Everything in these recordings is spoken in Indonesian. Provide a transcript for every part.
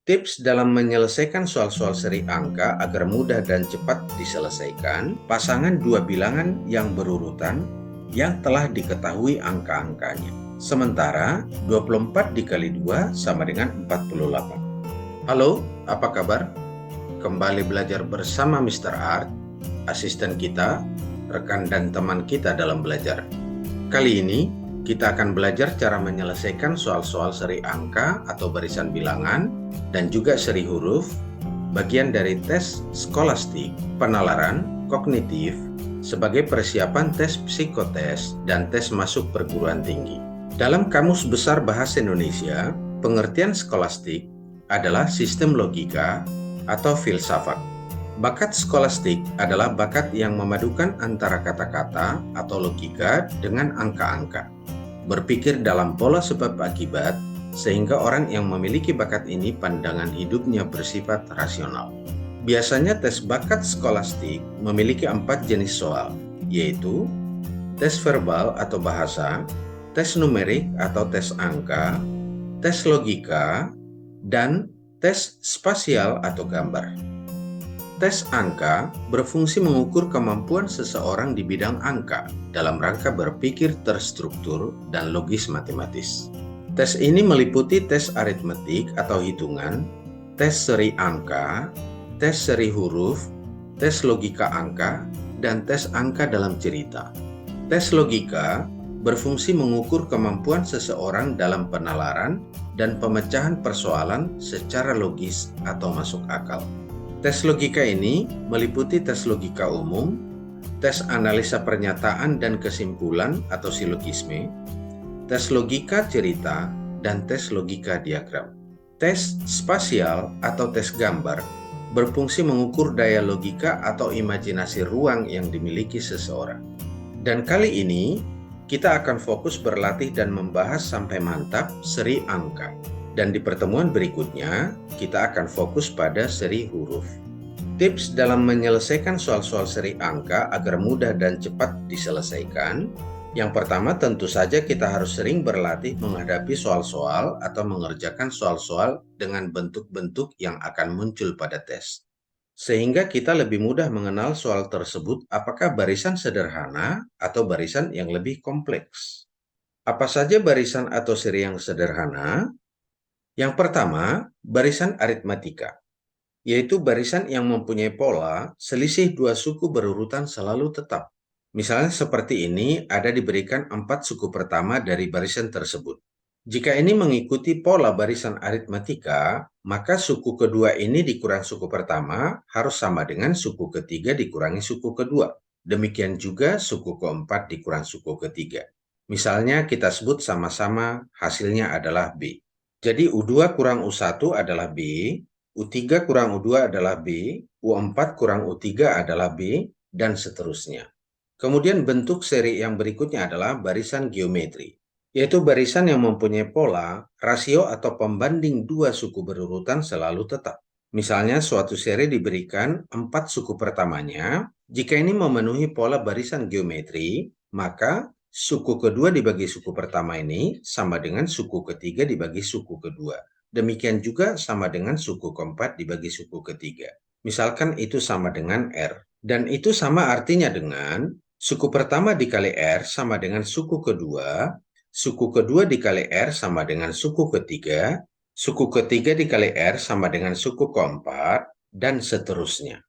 Tips dalam menyelesaikan soal-soal seri angka agar mudah dan cepat diselesaikan, pasangan dua bilangan yang berurutan yang telah diketahui angka-angkanya. Sementara 24 dikali 2 sama dengan 48. Halo, apa kabar? Kembali belajar bersama Mr. Art, asisten kita, rekan dan teman kita dalam belajar. Kali ini, kita akan belajar cara menyelesaikan soal-soal seri angka atau barisan bilangan dan juga seri huruf, bagian dari tes skolastik, penalaran, kognitif, sebagai persiapan tes psikotes dan tes masuk perguruan tinggi. Dalam Kamus Besar Bahasa Indonesia, pengertian skolastik adalah sistem logika atau filsafat. Bakat skolastik adalah bakat yang memadukan antara kata-kata atau logika dengan angka-angka. Berpikir dalam pola sebab akibat, sehingga orang yang memiliki bakat ini pandangan hidupnya bersifat rasional. Biasanya tes bakat skolastik memiliki 4 jenis soal, yaitu tes verbal atau bahasa, tes numerik atau tes angka, tes logika, dan tes spasial atau gambar. Tes angka berfungsi mengukur kemampuan seseorang di bidang angka dalam rangka berpikir terstruktur dan logis matematis. Tes ini meliputi tes aritmetik atau hitungan, tes seri angka, tes seri huruf, tes logika angka, dan tes angka dalam cerita. Tes logika berfungsi mengukur kemampuan seseorang dalam penalaran dan pemecahan persoalan secara logis atau masuk akal. Tes logika ini meliputi tes logika umum, tes analisa pernyataan dan kesimpulan atau silogisme, tes logika cerita, dan tes logika diagram. Tes spasial atau tes gambar berfungsi mengukur daya logika atau imajinasi ruang yang dimiliki seseorang. Dan kali ini, kita akan fokus berlatih dan membahas sampai mantap seri angka. Dan di pertemuan berikutnya, kita akan fokus pada seri huruf. Tips dalam menyelesaikan soal-soal seri angka agar mudah dan cepat diselesaikan. Yang pertama, tentu saja kita harus sering berlatih menghadapi soal-soal atau mengerjakan soal-soal dengan bentuk-bentuk yang akan muncul pada tes. Sehingga kita lebih mudah mengenal soal tersebut apakah barisan sederhana atau barisan yang lebih kompleks. Apa saja barisan atau seri yang sederhana? Yang pertama, barisan aritmatika, yaitu barisan yang mempunyai pola selisih dua suku berurutan selalu tetap. Misalnya seperti ini, ada diberikan 4 suku pertama dari barisan tersebut. Jika ini mengikuti pola barisan aritmatika, maka suku kedua ini dikurang suku pertama harus sama dengan suku ketiga dikurangi suku kedua. Demikian juga suku keempat dikurang suku ketiga. Misalnya kita sebut sama-sama hasilnya adalah B. Jadi U2 kurang U1 adalah B, U3 kurang U2 adalah B, U4 kurang U3 adalah B, dan seterusnya. Kemudian bentuk seri yang berikutnya adalah barisan geometri, yaitu barisan yang mempunyai pola, rasio atau pembanding dua suku berurutan selalu tetap. Misalnya suatu seri diberikan 4 suku pertamanya, jika ini memenuhi pola barisan geometri, maka suku kedua dibagi suku pertama ini sama dengan suku ketiga dibagi suku kedua. Demikian juga sama dengan suku keempat dibagi suku ketiga. Misalkan itu sama dengan R. Dan itu sama artinya dengan suku pertama dikali R sama dengan suku kedua dikali R sama dengan suku ketiga dikali R sama dengan suku keempat, dan seterusnya.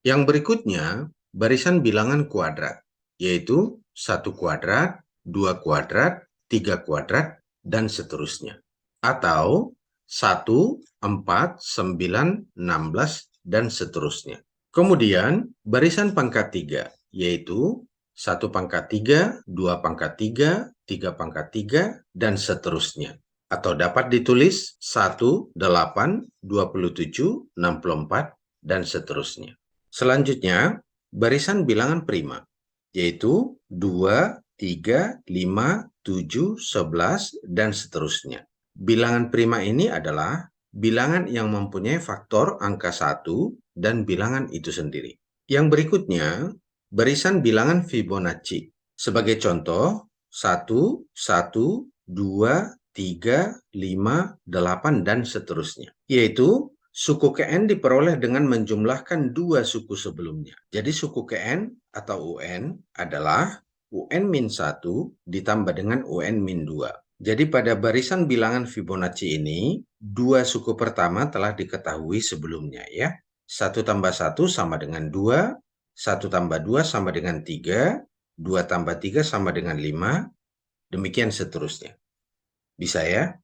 Yang berikutnya, barisan bilangan kuadrat, yaitu 1 kuadrat, 2 kuadrat, 3 kuadrat, dan seterusnya. Atau 1, 4, 9, 16, dan seterusnya. Kemudian, barisan pangkat 3, yaitu 1 pangkat 3, 2 pangkat 3, 3 pangkat 3, dan seterusnya. Atau dapat ditulis 1, 8, 27, 64, dan seterusnya. Selanjutnya, barisan bilangan prima, yaitu 2, 3, 5, 7, 11, dan seterusnya. Bilangan prima ini adalah bilangan yang mempunyai faktor angka 1 dan bilangan itu sendiri. Yang berikutnya, barisan bilangan Fibonacci. Sebagai contoh, 1, 1, 2, 3, 5, 8, dan seterusnya. Yaitu suku Kn diperoleh dengan menjumlahkan dua suku sebelumnya. Jadi suku Kn atau UN adalah UN-1 ditambah dengan UN-2. Jadi pada barisan bilangan Fibonacci ini, dua suku pertama telah diketahui sebelumnya ya. 1 tambah 1 sama dengan 2, 1 tambah 2 sama dengan 3, 2 tambah 3 sama dengan 5, demikian seterusnya. Bisa ya?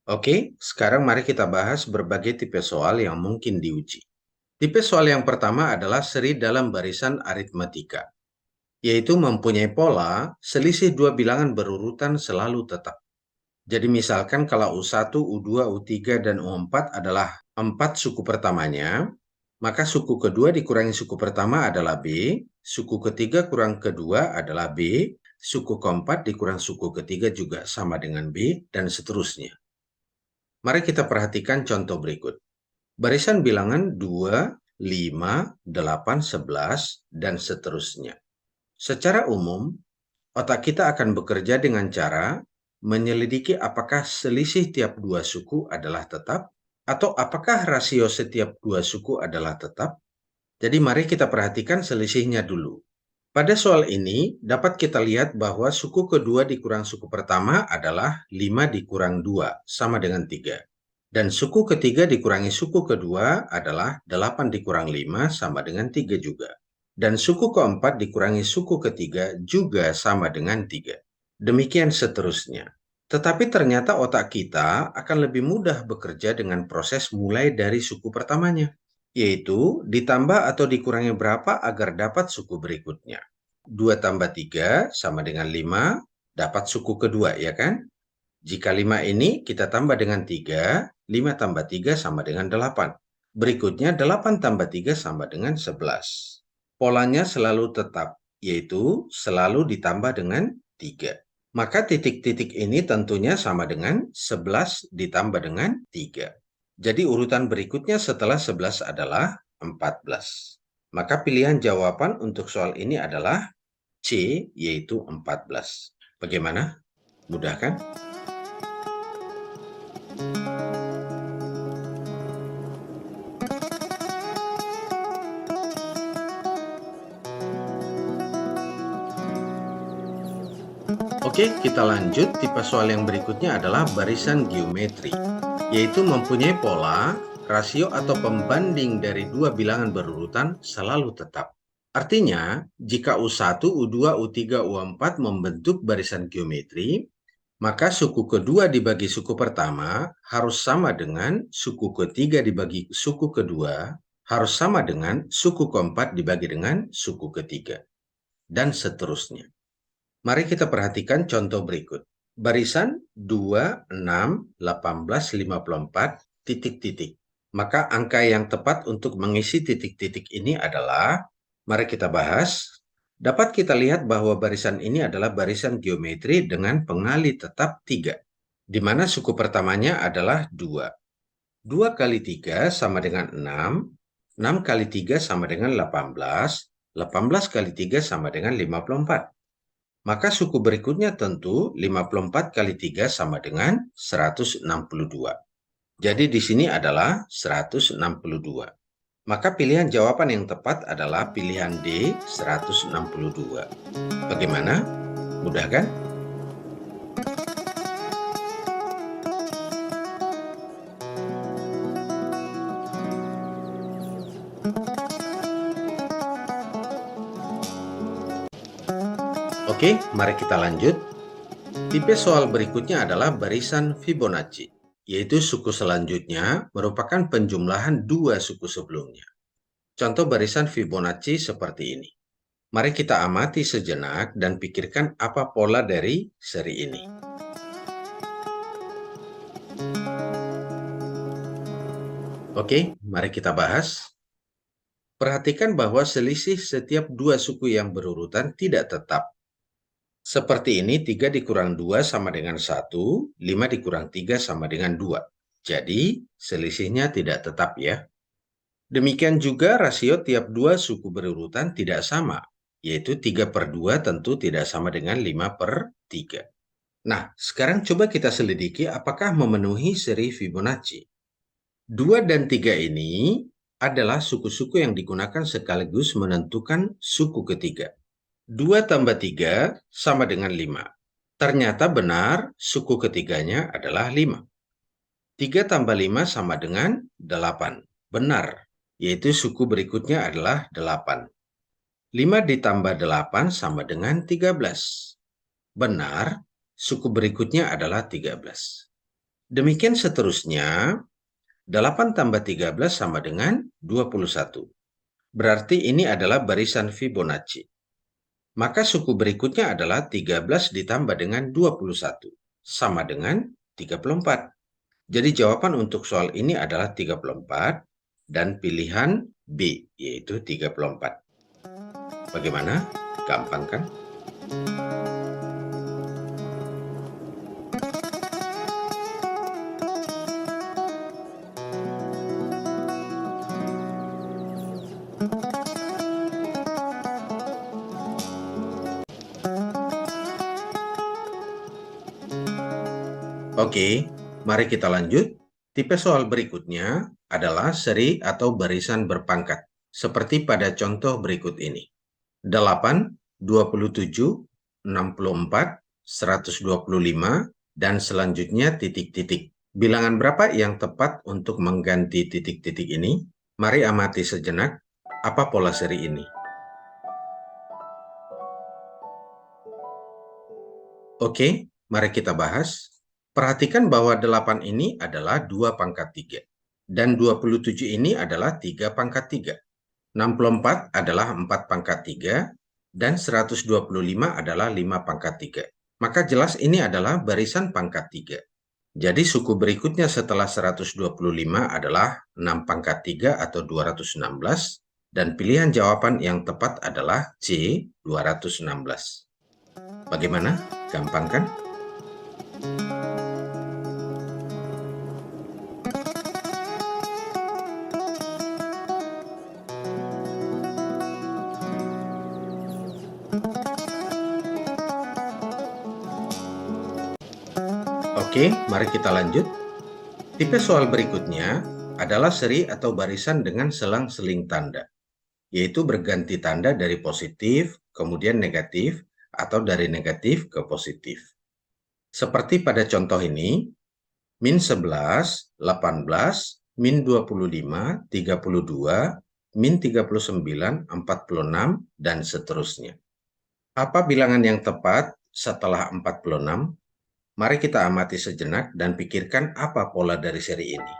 Oke, sekarang mari kita bahas berbagai tipe soal yang mungkin diuji. Tipe soal yang pertama adalah seri dalam barisan aritmatika, yaitu mempunyai pola selisih dua bilangan berurutan selalu tetap. Jadi misalkan kalau U1, U2, U3, dan U4 adalah 4 suku pertamanya, maka suku kedua dikurangi suku pertama adalah B, suku ketiga kurang kedua adalah B, suku keempat dikurang suku ketiga juga sama dengan B, dan seterusnya. Mari kita perhatikan contoh berikut. Barisan bilangan 2, 5, 8, 11, dan seterusnya. Secara umum, otak kita akan bekerja dengan cara menyelidiki apakah selisih tiap dua suku adalah tetap, atau apakah rasio setiap dua suku adalah tetap. Jadi mari kita perhatikan selisihnya dulu. Pada soal ini, dapat kita lihat bahwa suku kedua dikurang suku pertama adalah 5 dikurang 2, sama dengan 3. Dan suku ketiga dikurangi suku kedua adalah 8 dikurang 5 sama dengan 3 juga. Dan suku keempat dikurangi suku ketiga juga sama dengan 3. Demikian seterusnya. Tetapi ternyata otak kita akan lebih mudah bekerja dengan proses mulai dari suku pertamanya, yaitu ditambah atau dikurangi berapa agar dapat suku berikutnya. 2 tambah 3 sama dengan 5, dapat suku kedua, ya kan? Jika 5 ini kita tambah dengan 3, 5 tambah 3 sama dengan 8. Berikutnya 8 tambah 3 sama dengan 11. Polanya selalu tetap, yaitu selalu ditambah dengan 3. Maka titik-titik ini tentunya sama dengan 11 ditambah dengan 3. Jadi urutan berikutnya setelah 11 adalah 14. Maka pilihan jawaban untuk soal ini adalah C, yaitu 14. Bagaimana? Mudah kan? Oke, kita lanjut. Tipe soal yang berikutnya adalah barisan geometri, yaitu mempunyai pola, rasio atau pembanding dari dua bilangan berurutan selalu tetap. Artinya, jika U1, U2, U3, U4 membentuk barisan geometri, maka suku kedua dibagi suku pertama harus sama dengan suku ketiga dibagi suku kedua, harus sama dengan suku keempat dibagi dengan suku ketiga, dan seterusnya. Mari kita perhatikan contoh berikut. Barisan 2, 6, 18, 54, titik-titik. Maka angka yang tepat untuk mengisi titik-titik ini adalah, mari kita bahas, dapat kita lihat bahwa barisan ini adalah barisan geometri dengan pengali tetap 3, di mana suku pertamanya adalah 2. 2 kali 3 sama dengan 6, 6 kali 3 sama dengan 18, 18 kali 3 sama dengan 54. Maka suku berikutnya tentu 54 kali 3 sama dengan 162. Jadi di sini adalah 162. Maka pilihan jawaban yang tepat adalah pilihan D, 162. Bagaimana? Mudah kan? Oke, mari kita lanjut. Tipe soal berikutnya adalah barisan Fibonacci, yaitu suku selanjutnya merupakan penjumlahan dua suku sebelumnya. Contoh barisan Fibonacci seperti ini. Mari kita amati sejenak dan pikirkan apa pola dari seri ini. Oke, mari kita bahas. Perhatikan bahwa selisih setiap dua suku yang berurutan tidak tetap. Seperti ini, 3 dikurang 2 sama dengan 1, 5 dikurang 3 sama dengan 2. Jadi, selisihnya tidak tetap ya. Demikian juga rasio tiap dua suku berurutan tidak sama, yaitu 3/2 tentu tidak sama dengan 5/3. Nah, sekarang coba kita selidiki apakah memenuhi seri Fibonacci. 2 dan 3 ini adalah suku-suku yang digunakan sekaligus menentukan suku ketiga. 2 tambah 3 sama dengan 5. Ternyata benar suku ketiganya adalah 5. 3 tambah 5 sama dengan 8. Benar, yaitu suku berikutnya adalah 8. 5 ditambah 8 sama dengan 13. Benar, suku berikutnya adalah 13. Demikian seterusnya, 8 tambah 13 sama dengan 21. Berarti ini adalah barisan Fibonacci. Maka suku berikutnya adalah 13 ditambah dengan 21, sama dengan 34. Jadi jawaban untuk soal ini adalah 34 dan pilihan B, yaitu 34. Bagaimana? Gampang kan? Oke, mari kita lanjut. Tipe soal berikutnya adalah seri atau barisan berpangkat, seperti pada contoh berikut ini. 8, 27, 64, 125, dan selanjutnya titik-titik. Bilangan berapa yang tepat untuk mengganti titik-titik ini? Mari amati sejenak apa pola seri ini. Oke, mari kita bahas. Perhatikan bahwa 8 ini adalah 2 pangkat 3. Dan 27 ini adalah 3 pangkat 3. 64 adalah 4 pangkat 3. Dan 125 adalah 5 pangkat 3. Maka jelas ini adalah barisan pangkat 3. Jadi suku berikutnya setelah 125 adalah 6 pangkat 3 atau 216. Dan pilihan jawaban yang tepat adalah C, 216. Bagaimana? Gampang kan? Oke, mari kita lanjut. Tipe soal berikutnya adalah seri atau barisan dengan selang-seling tanda, yaitu berganti tanda dari positif, kemudian negatif, atau dari negatif ke positif. Seperti pada contoh ini, min 11, 18, min 25, 32, min 39, 46, dan seterusnya. Apa bilangan yang tepat setelah 46? Mari kita amati sejenak dan pikirkan apa pola dari seri ini.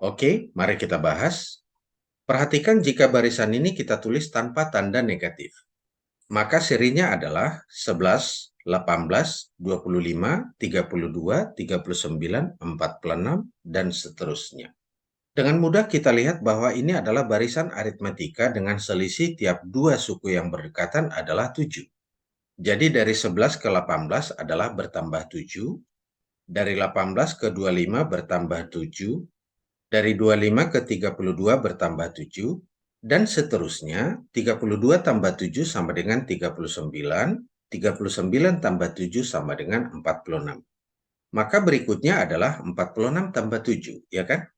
Oke, mari kita bahas. Perhatikan jika barisan ini kita tulis tanpa tanda negatif. Maka serinya adalah 11, 18, 25, 32, 39, 46, dan seterusnya. Dengan mudah kita lihat bahwa ini adalah barisan aritmatika dengan selisih tiap dua suku yang berdekatan adalah 7. Jadi dari 11 ke 18 adalah bertambah 7, dari 18 ke 25 bertambah 7, dari 25 ke 32 bertambah 7, dan seterusnya. 32 tambah 7 sama dengan 39, 39 tambah 7 sama dengan 46. Maka berikutnya adalah 46 tambah 7, ya kan?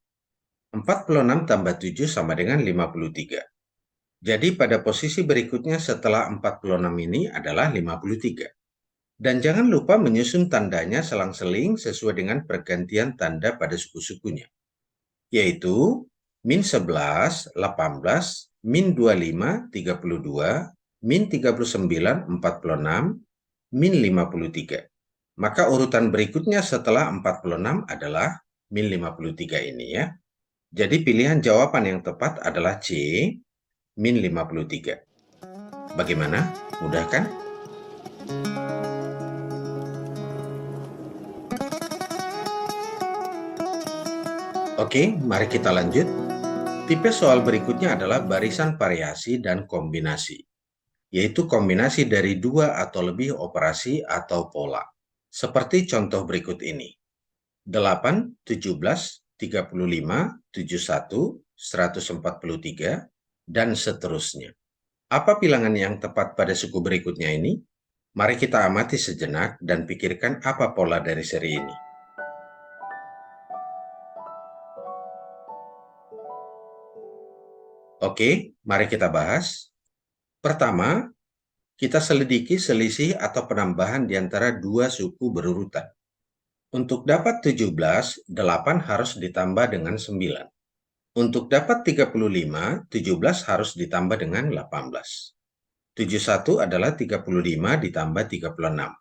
46 tambah 7 sama dengan 53. Jadi pada posisi berikutnya setelah 46 ini adalah 53. Dan jangan lupa menyusun tandanya selang-seling sesuai dengan pergantian tanda pada suku-sukunya, yaitu min 11, 18, min 25, 32, min 39, 46, min 53. Maka urutan berikutnya setelah 46 adalah min 53 ini ya. Jadi pilihan jawaban yang tepat adalah C, min 53. Bagaimana? Mudah kan? Oke, mari kita lanjut. Tipe soal berikutnya adalah barisan variasi dan kombinasi, yaitu kombinasi dari 2 atau lebih operasi atau pola. Seperti contoh berikut ini. 8, 17, 35, 71, 143, dan seterusnya. Apa bilangan yang tepat pada suku berikutnya ini? Mari kita amati sejenak dan pikirkan apa pola dari seri ini. Oke, mari kita bahas. Pertama, kita selidiki selisih atau penambahan di antara dua suku berurutan. Untuk dapat 17, 8 harus ditambah dengan 9. Untuk dapat 35, 17 harus ditambah dengan 18. 71 adalah 35 ditambah 36.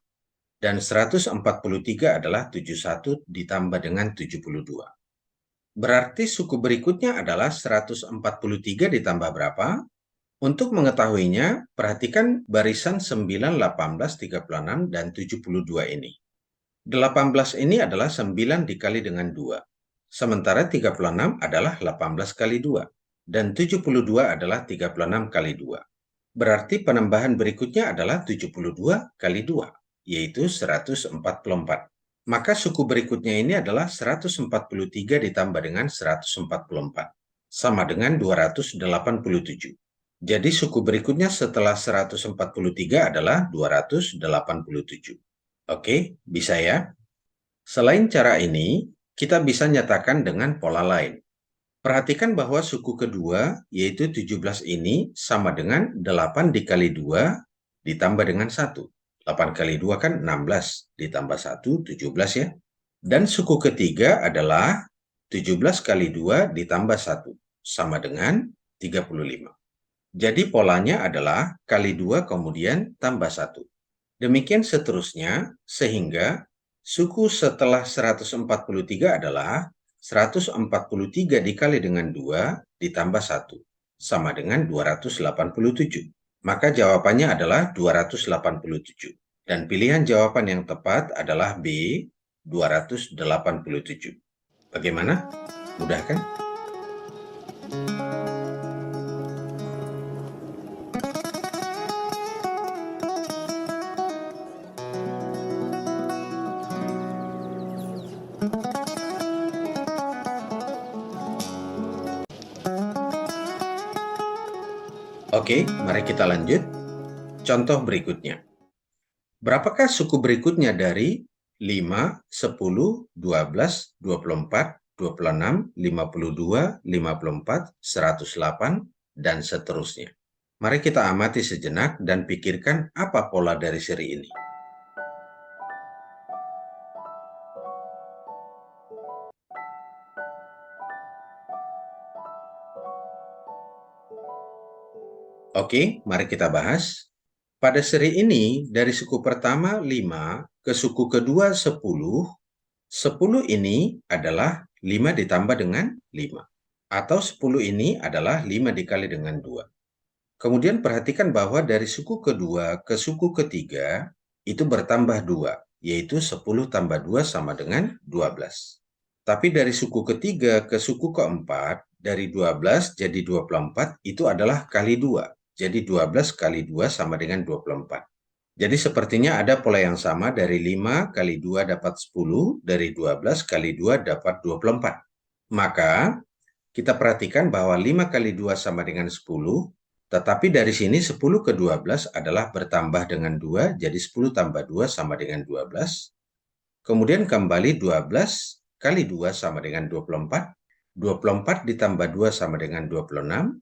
Dan 143 adalah 71 ditambah dengan 72. Berarti suku berikutnya adalah 143 ditambah berapa? Untuk mengetahuinya, perhatikan barisan 9, 18, 36, dan 72 ini. 18 ini adalah 9 dikali dengan 2. Sementara 36 adalah 18 kali 2. Dan 72 adalah 36 kali 2. Berarti penambahan berikutnya adalah 72 kali 2, yaitu 144. Maka suku berikutnya ini adalah 143 ditambah dengan 144, sama dengan 287. Jadi suku berikutnya setelah 143 adalah 287. Oke, bisa ya? Selain cara ini, kita bisa nyatakan dengan pola lain. Perhatikan bahwa suku kedua, yaitu 17 ini, sama dengan 8 dikali 2 ditambah dengan 1. 8 kali 2 kan 16, ditambah 1, 17 ya. Dan suku ketiga adalah 17 kali 2 ditambah 1, sama dengan 35. Jadi polanya adalah kali 2 kemudian tambah 1. Demikian seterusnya, sehingga suku setelah 143 adalah 143 dikali dengan 2 ditambah 1, sama dengan 287. Maka jawabannya adalah 287. Dan pilihan jawaban yang tepat adalah B, 287. Bagaimana? Mudah kan? Oke, mari kita lanjut. Contoh berikutnya. Berapakah suku berikutnya dari 5, 10, 12, 24, 26, 52, 54, 108, dan seterusnya? Mari kita amati sejenak dan pikirkan apa pola dari seri ini. Oke, mari kita bahas. Pada seri ini, dari suku pertama 5 ke suku kedua 10, 10 ini adalah 5 ditambah dengan 5. Atau 10 ini adalah 5 dikali dengan 2. Kemudian perhatikan bahwa dari suku kedua ke suku ketiga itu bertambah 2, yaitu 10 tambah 2 sama dengan 12. Tapi dari suku ketiga ke suku keempat, dari 12 jadi 24 itu adalah kali 2. Jadi 12 kali 2 sama dengan 24. Jadi sepertinya ada pola yang sama, dari 5 kali 2 dapat 10, dari 12 kali 2 dapat 24. Maka kita perhatikan bahwa 5 kali 2 sama dengan 10, tetapi dari sini 10 ke 12 adalah bertambah dengan 2, jadi 10 tambah 2 sama dengan 12. Kemudian kembali 12 kali 2 sama dengan 24. 24 ditambah 2 sama dengan 26.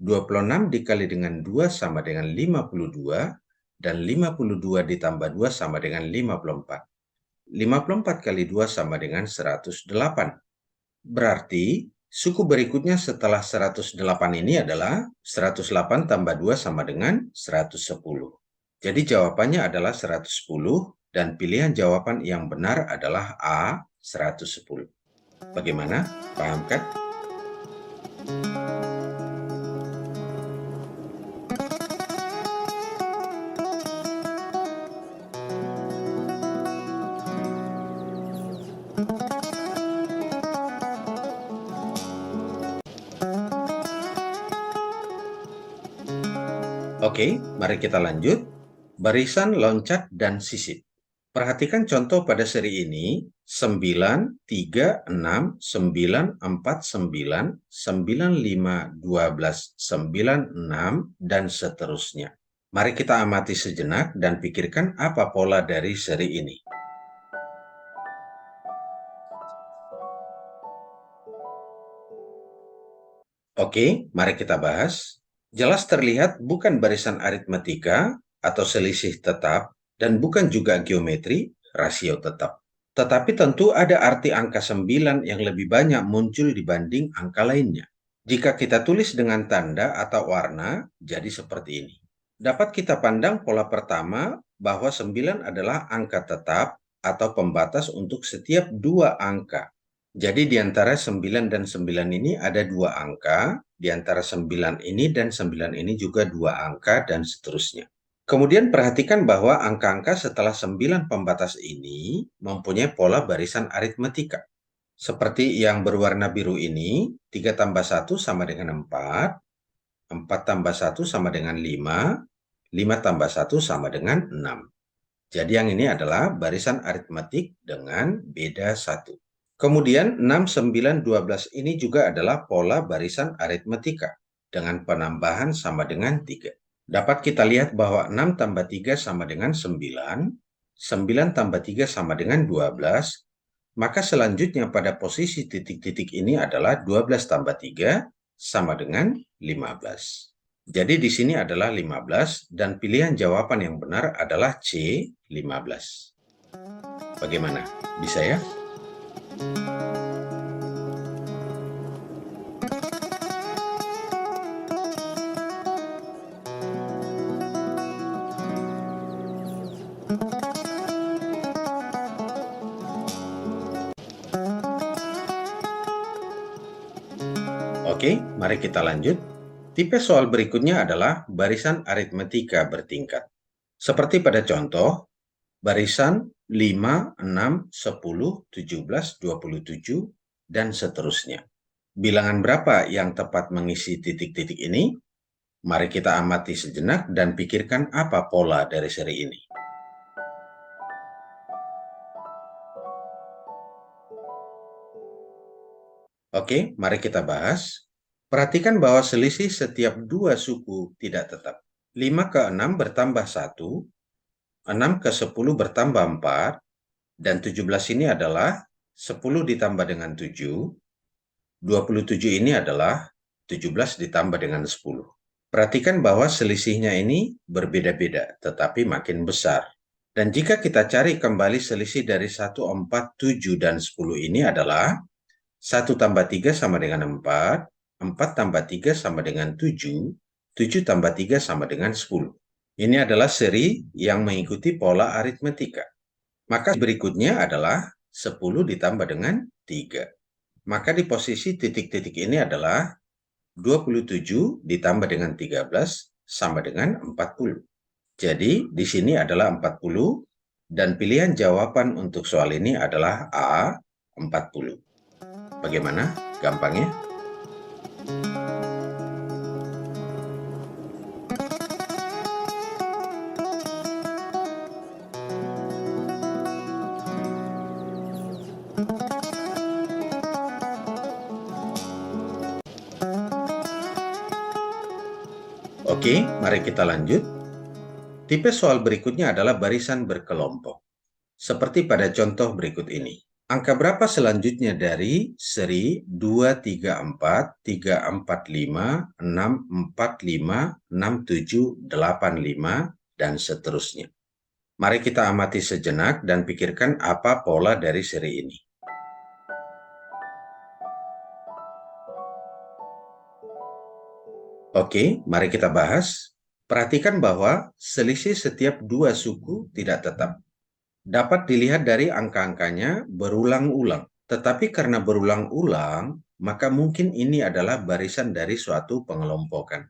26 dikali dengan 2 sama dengan 52. Dan 52 ditambah 2 sama dengan 54. 54 kali 2 sama dengan 108. Berarti suku berikutnya setelah 108 ini adalah 108 tambah 2 sama dengan 110. Jadi jawabannya adalah 110 dan pilihan jawaban yang benar adalah A, 110. Bagaimana? Paham kan? Oke, mari kita lanjut. Barisan loncat dan sisip. Perhatikan contoh pada seri ini, 9, 3, 6, 9, 4, 9, 9, 5, 12, 9, 6, dan seterusnya. Mari kita amati sejenak dan pikirkan apa pola dari seri ini. Oke, mari kita bahas. Jelas terlihat bukan barisan aritmetika atau selisih tetap, dan bukan juga geometri, rasio tetap. Tetapi tentu ada arti angka 9 yang lebih banyak muncul dibanding angka lainnya. Jika kita tulis dengan tanda atau warna, jadi seperti ini. Dapat kita pandang pola pertama bahwa 9 adalah angka tetap atau pembatas untuk setiap dua angka. Jadi di antara 9 dan 9 ini ada dua angka, di antara 9 ini dan 9 ini juga dua angka, dan seterusnya. Kemudian perhatikan bahwa angka-angka setelah 9 pembatas ini mempunyai pola barisan aritmetika. Seperti yang berwarna biru ini, 3 tambah 1 sama dengan 4, 4 tambah 1 sama dengan 5, 5 tambah 1 sama dengan 6. Jadi yang ini adalah barisan aritmetik dengan beda 1. Kemudian 6, 9, 12 ini juga adalah pola barisan aritmetika dengan penambahan sama dengan 3. Dapat kita lihat bahwa 6 tambah 3 sama dengan 9, 9 tambah 3 sama dengan 12, maka selanjutnya pada posisi titik-titik ini adalah 12 tambah 3 sama dengan 15. Jadi di sini adalah 15 dan pilihan jawaban yang benar adalah C, 15. Bagaimana? Bisa ya? Oke, mari kita lanjut. Tipe soal berikutnya adalah barisan aritmetika bertingkat. Seperti pada contoh, barisan 5, 6, 10, 17, 27, dan seterusnya. Bilangan berapa yang tepat mengisi titik-titik ini? Mari kita amati sejenak dan pikirkan apa pola dari seri ini. Oke, mari kita bahas. Perhatikan bahwa selisih setiap dua suku tidak tetap. 5 ke 6 bertambah 1, 6 ke 10 bertambah 4, dan 17 ini adalah 10 ditambah dengan 7, 27 ini adalah 17 ditambah dengan 10. Perhatikan bahwa selisihnya ini berbeda-beda, tetapi makin besar. Dan jika kita cari kembali selisih dari 1, 4, 7, dan 10 ini adalah 1 tambah 3 sama dengan 4, 4 tambah 3 sama dengan 7, 7 tambah 3 sama dengan 10. Ini adalah seri yang mengikuti pola aritmetika. Maka berikutnya adalah 10 ditambah dengan 3. Maka di posisi titik-titik ini adalah 27 ditambah dengan 13 sama dengan 40. Jadi di sini adalah 40 dan pilihan jawaban untuk soal ini adalah A, 40. Bagaimana? Gampang ya? Oke, mari kita lanjut. Tipe soal berikutnya adalah barisan berkelompok. Seperti pada contoh berikut ini. Angka berapa selanjutnya dari seri 234, 345, 645, 67, 85, dan seterusnya. Mari kita amati sejenak dan pikirkan apa pola dari seri ini. Oke, mari kita bahas. Perhatikan bahwa selisih setiap dua suku tidak tetap. Dapat dilihat dari angka-angkanya berulang-ulang. Tetapi karena berulang-ulang, maka mungkin ini adalah barisan dari suatu pengelompokan.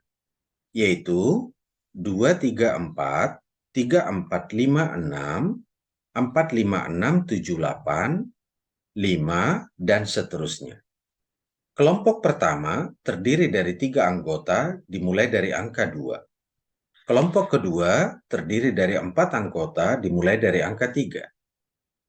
Yaitu 2, 3, 4, 3, 4, 5, 6, 4, 5, 6, 7, 8, 5, dan seterusnya. Kelompok pertama terdiri dari 3 anggota dimulai dari angka 2. Kelompok kedua terdiri dari 4 anggota dimulai dari angka 3.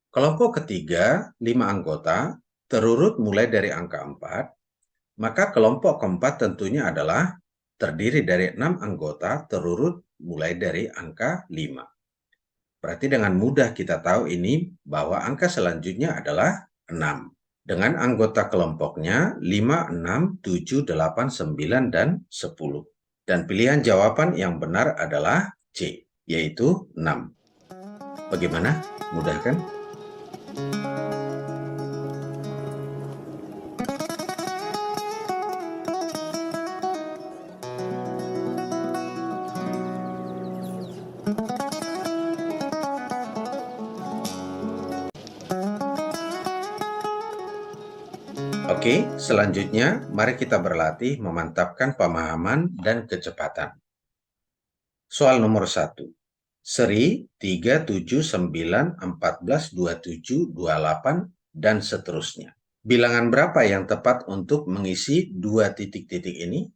Kelompok ketiga, 5 anggota, terurut mulai dari angka 4. Maka kelompok keempat tentunya adalah terdiri dari 6 anggota terurut mulai dari angka 5. Berarti dengan mudah kita tahu ini bahwa angka selanjutnya adalah 6. Dengan anggota kelompoknya 5, 6, 7, 8, 9, dan 10. Dan pilihan jawaban yang benar adalah C, yaitu 6. Bagaimana? Mudah kan? Oke, selanjutnya mari kita berlatih memantapkan pemahaman dan kecepatan. Soal nomor 1. Seri 3, 7, 9, 14, 27, 28, dan seterusnya. Bilangan berapa yang tepat untuk mengisi dua titik-titik ini?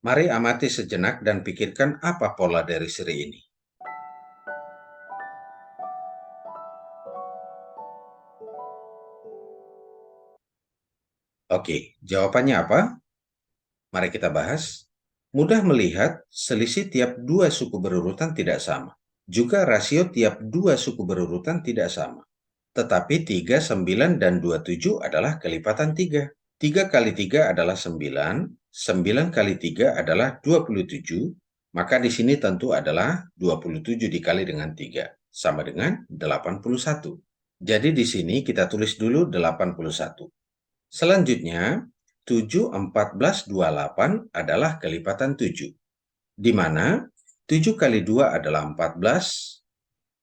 Mari amati sejenak dan pikirkan apa pola dari seri ini. Oke, jawabannya apa? Mari kita bahas. Mudah melihat selisih tiap dua suku berurutan tidak sama. Juga rasio tiap dua suku berurutan tidak sama. Tetapi 3, 9, dan 27 adalah kelipatan 3. 3 kali 3 adalah 9, 9 kali 3 adalah 27, maka di sini tentu adalah 27 dikali dengan 3, sama dengan 81. Jadi di sini kita tulis dulu 81. Selanjutnya, 7, 14, 28 adalah kelipatan 7, di mana 7 kali 2 adalah 14,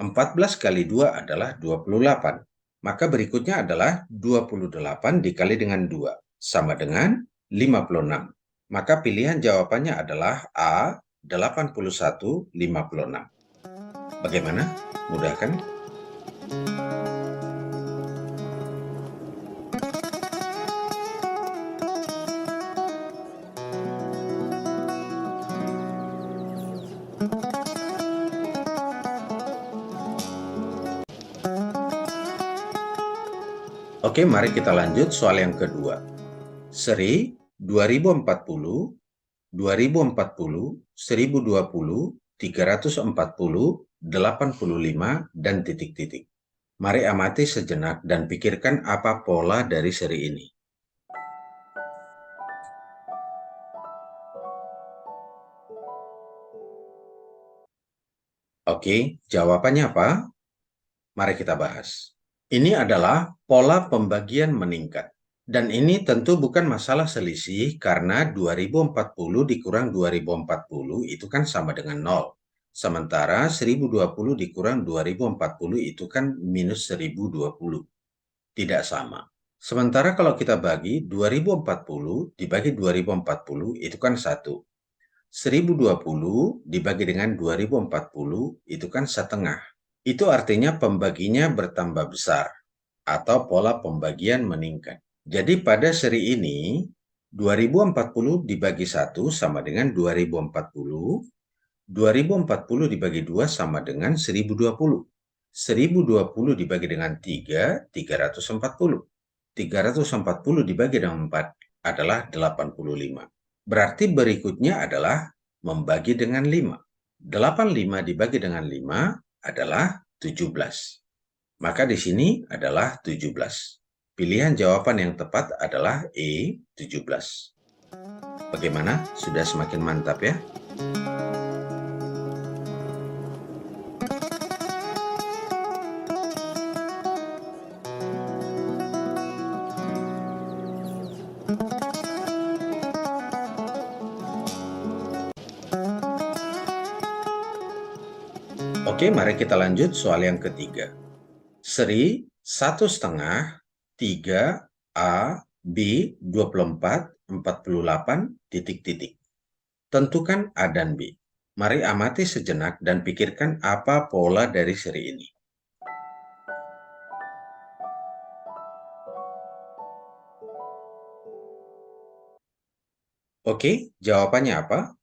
14 kali 2 adalah 28. Maka berikutnya adalah 28 dikali dengan 2, sama dengan 56. Maka pilihan jawabannya adalah A, 81, 56. Bagaimana? Mudah kan? Oke, mari kita lanjut soal yang kedua. Seri 2040, 2040, 1020, 340, 85, dan titik-titik. Mari amati sejenak dan pikirkan apa pola dari seri ini. Oke, jawabannya apa? Mari kita bahas. Ini adalah pola pembagian meningkat. Dan ini tentu bukan masalah selisih karena 2040 dikurang 2040 itu kan sama dengan 0. Sementara 1020 dikurang 2040 itu kan minus 1020. Tidak sama. Sementara kalau kita bagi 2040 dibagi 2040 itu kan 1. 1020 dibagi dengan 2040 itu kan setengah. Itu artinya pembaginya bertambah besar atau pola pembagian meningkat. Jadi pada seri ini 2040 dibagi 1 sama dengan 2040, 2040 dibagi 2 sama dengan 1020. 1020 dibagi dengan 3, 340. 340 dibagi dengan 4 adalah 85. Berarti berikutnya adalah membagi dengan 5. 85 dibagi dengan 5 adalah 17. Maka di sini adalah 17. Pilihan jawaban yang tepat adalah E, 17. Bagaimana? Sudah semakin mantap ya? Oke, mari kita lanjut soal yang ketiga. Seri 1,5, 3, A, B, 24, 48, titik-titik. Tentukan A dan B. Mari amati sejenak dan pikirkan apa pola dari seri ini. Oke, jawabannya apa?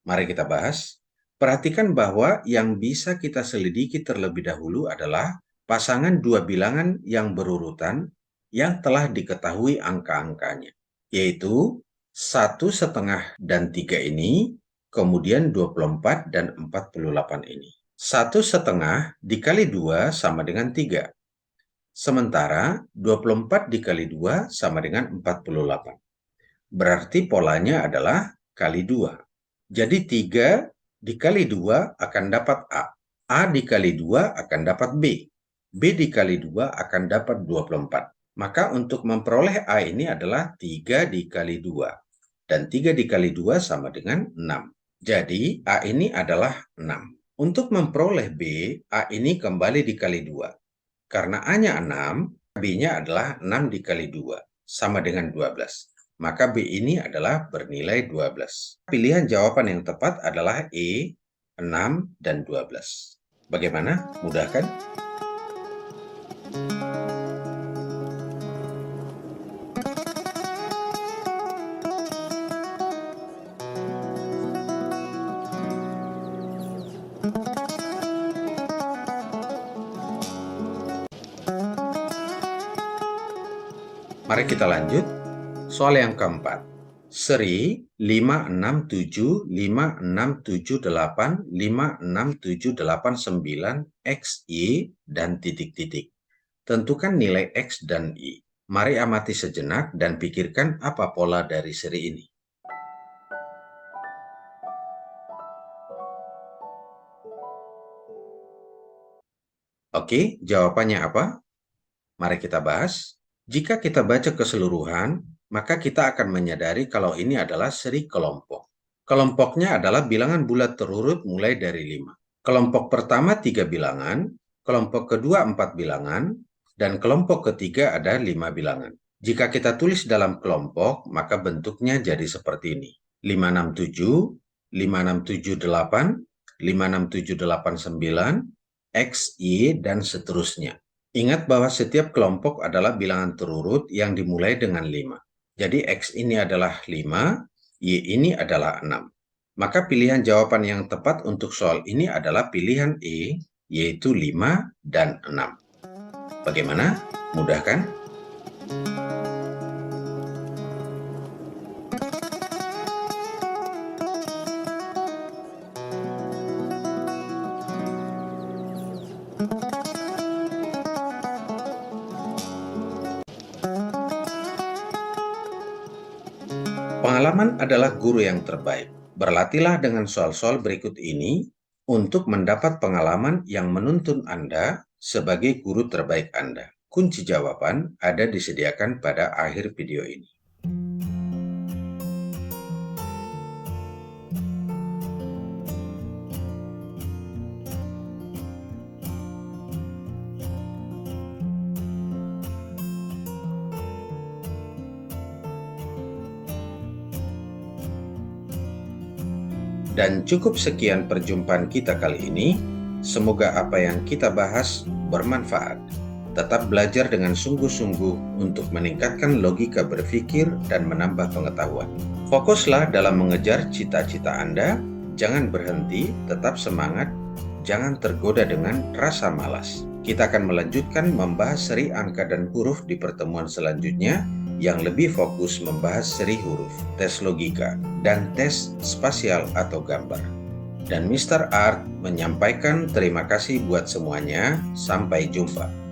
Mari kita bahas. Perhatikan bahwa yang bisa kita selidiki terlebih dahulu adalah pasangan dua bilangan yang berurutan yang telah diketahui angka-angkanya, yaitu 1,5 dan 3 ini, kemudian 24 dan 48 ini. 1,5 dikali 2 sama dengan 3. Sementara 24 dikali 2 sama dengan 48. Berarti polanya adalah kali 2. Jadi 3 dikali 2 akan dapat A. A dikali 2 akan dapat B. B dikali 2 akan dapat 24. Maka untuk memperoleh A ini adalah 3 dikali 2. Dan 3 dikali 2 sama dengan 6. Jadi A ini adalah 6. Untuk memperoleh B, A ini kembali dikali 2. Karena A-nya 6, B-nya adalah 6 dikali 2, sama dengan 12. Maka B ini adalah bernilai 12. Pilihan jawaban yang tepat adalah E, 6 dan 12. Bagaimana? Mudah kan? Mari kita lanjut. Soal yang keempat. Seri 56786785679 X, Y, dan titik-titik. Tentukan nilai X dan Y. Mari amati sejenak dan pikirkan apa pola dari seri ini. Oke, jawabannya apa? Mari kita bahas. Jika kita baca keseluruhan, maka kita akan menyadari kalau ini adalah seri kelompok. Kelompoknya adalah bilangan bulat terurut mulai dari 5. Kelompok pertama 3 bilangan, kelompok kedua 4 bilangan, dan kelompok ketiga ada 5 bilangan. Jika kita tulis dalam kelompok, maka bentuknya jadi seperti ini. 567, 5678, 56789, X, Y, dan seterusnya. Ingat bahwa setiap kelompok adalah bilangan terurut yang dimulai dengan 5. Jadi X ini adalah 5, Y ini adalah 6. Maka pilihan jawaban yang tepat untuk soal ini adalah pilihan E, yaitu 5 dan 6. Bagaimana? Mudah kan? Pengalaman adalah guru yang terbaik. Berlatihlah dengan soal-soal berikut ini untuk mendapat pengalaman yang menuntun Anda sebagai guru terbaik Anda. Kunci jawaban ada disediakan pada akhir video ini. Dan cukup sekian perjumpaan kita kali ini. Semoga apa yang kita bahas bermanfaat. Tetap belajar dengan sungguh-sungguh untuk meningkatkan logika berpikir dan menambah pengetahuan. Fokuslah dalam mengejar cita-cita Anda. Jangan berhenti, tetap semangat. Jangan tergoda dengan rasa malas. Kita akan melanjutkan membahas seri angka dan huruf di pertemuan selanjutnya, yang lebih fokus membahas seri huruf, tes logika, dan tes spasial atau gambar. Dan Mr. Art menyampaikan terima kasih buat semuanya. Sampai jumpa.